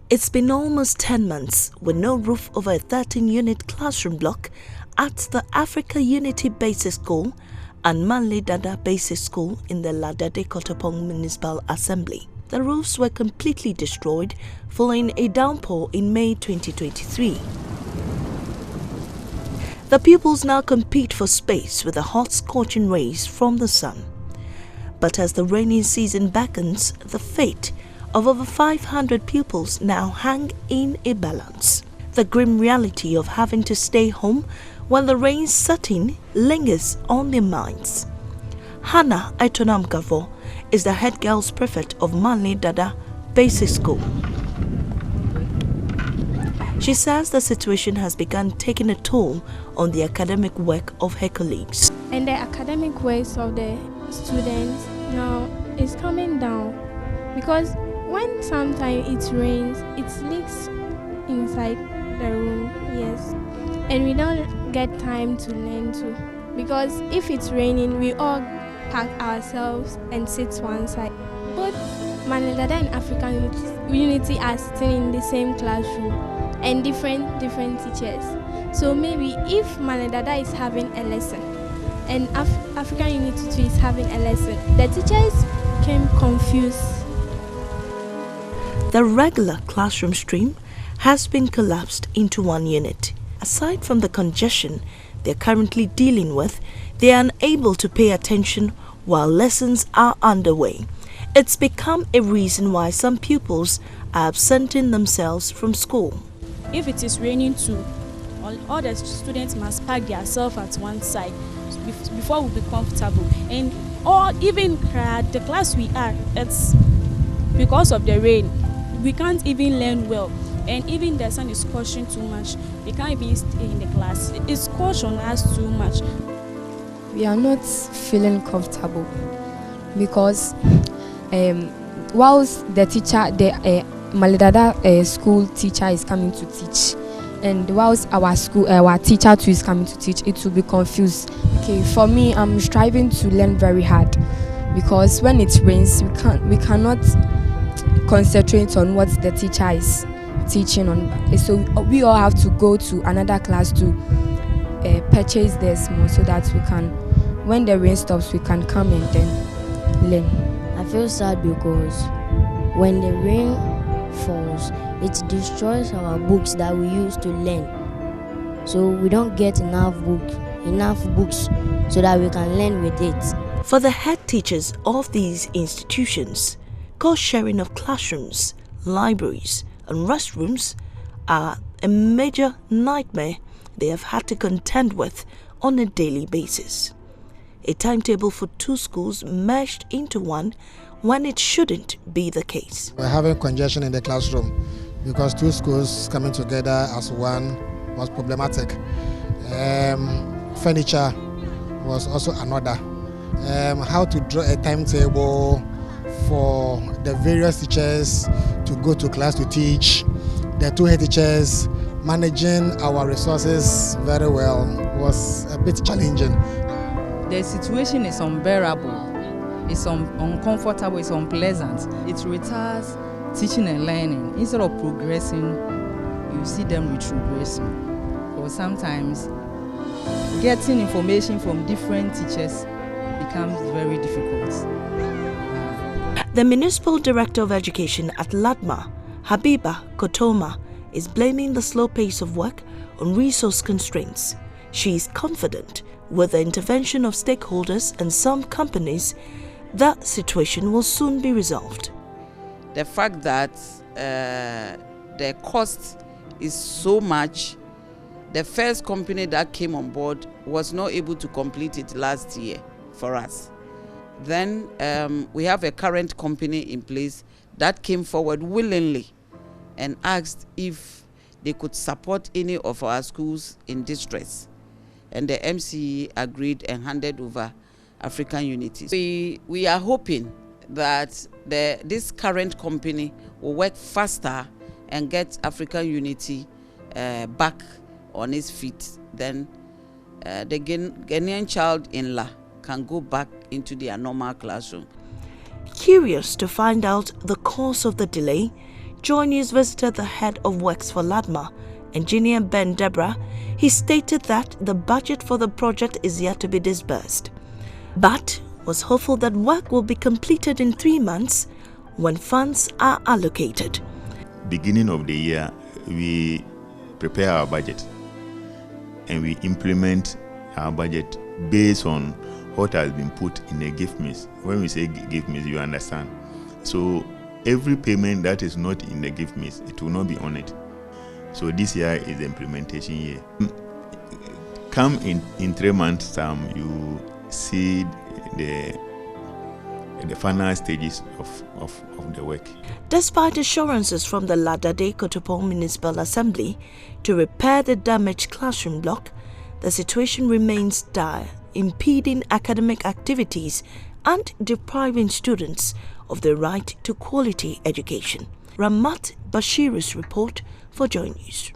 It's been almost 10 months with no roof over a 13-unit classroom block at the Africa Unity Basic School and Manle Dada Basic School in the Ladade Kotopong Municipal Assembly. The roofs were completely destroyed following a downpour in May 2023. The pupils now compete for space with the hot scorching rays from the sun. But as the rainy season beckons, the fate of over 500 pupils now hang in a balance. The grim reality of having to stay home while the rain setting lingers on their minds. Hannah Aitonamkavo is the head girls prefect of Manle Dada Basic School. She says the situation has begun taking a toll on the academic work of her colleagues. And the academic works of the students now is coming down because when sometimes it rains, it leaks inside the room, yes. And we don't get time to learn too. Because if it's raining, we all pack ourselves and sit one side. Both Manle Dada and African Unity are sitting in the same classroom and different teachers. So maybe if Manle Dada is having a lesson and African Unity too is having a lesson, the teachers became confused. The regular classroom stream has been collapsed into one unit. Aside from the congestion they are currently dealing with, they are unable to pay attention while lessons are underway. It's become a reason why some pupils are absenting themselves from school. If it is raining too, all the students must pack themselves at one side before we'll be comfortable. And or even the class we are, it's because of the rain. We can't even learn well, and even the sun is scorching too much. We can't even stay in the class. It's scorching on us too much. We are not feeling comfortable because whilst the teacher, the Manle Dada school teacher is coming to teach, and whilst our teacher too is coming to teach, it will be confused. Okay, for me, I'm striving to learn very hard because when it rains, we cannot concentrate on what the teacher is teaching on. So we all have to go to another class to purchase this more so that we can, when the rain stops, we can come and then learn. I feel sad because when the rain falls, it destroys our books that we use to learn. So we don't get enough books so that we can learn with it. For the head teachers of these institutions, cost sharing of classrooms, libraries and restrooms are a major nightmare they have had to contend with on a daily basis. A timetable for two schools merged into one when it shouldn't be the case. We're having congestion in the classroom because two schools coming together as one was problematic. Furniture was also another. How to draw a timetable for the various teachers to go to class to teach, the two head teachers managing our resources very well was a bit challenging. The situation is unbearable, it's uncomfortable, it's unpleasant. It retards teaching and learning. Instead of progressing, you see them retrogressing. Or sometimes getting information from different teachers becomes very difficult. The Municipal Director of Education at LADMA, Habiba Kotoma, is blaming the slow pace of work on resource constraints. She is confident with the intervention of stakeholders and some companies that situation will soon be resolved. The fact that the cost is so much, the first company that came on board was not able to complete it last year for us. Then we have a current company in place that came forward willingly and asked if they could support any of our schools in distress. And the MCE agreed and handed over African Unity. We are hoping that this current company will work faster and get African Unity back on its feet. Then the Ghanaian child in La can go back into their normal classroom. Curious to find out the cause of the delay, Joy News visited the head of works for LADMA, Engineer Ben Debra, he stated that the budget for the project is yet to be disbursed, but was hopeful that work will be completed in 3 months when funds are allocated. Beginning of the year, we prepare our budget and we implement our budget based on what has been put in a gift miss. When we say gift miss, you understand. So every payment that is not in the gift miss, it will not be on it. So this year is the implementation year. Come in 3 months' time, you see the final stages of the work. Despite assurances from the Ladade Kotopong Municipal Assembly to repair the damaged classroom block, the situation remains dire, impeding academic activities and depriving students of the right to quality education. Ramat Bashiru's report for Joy News.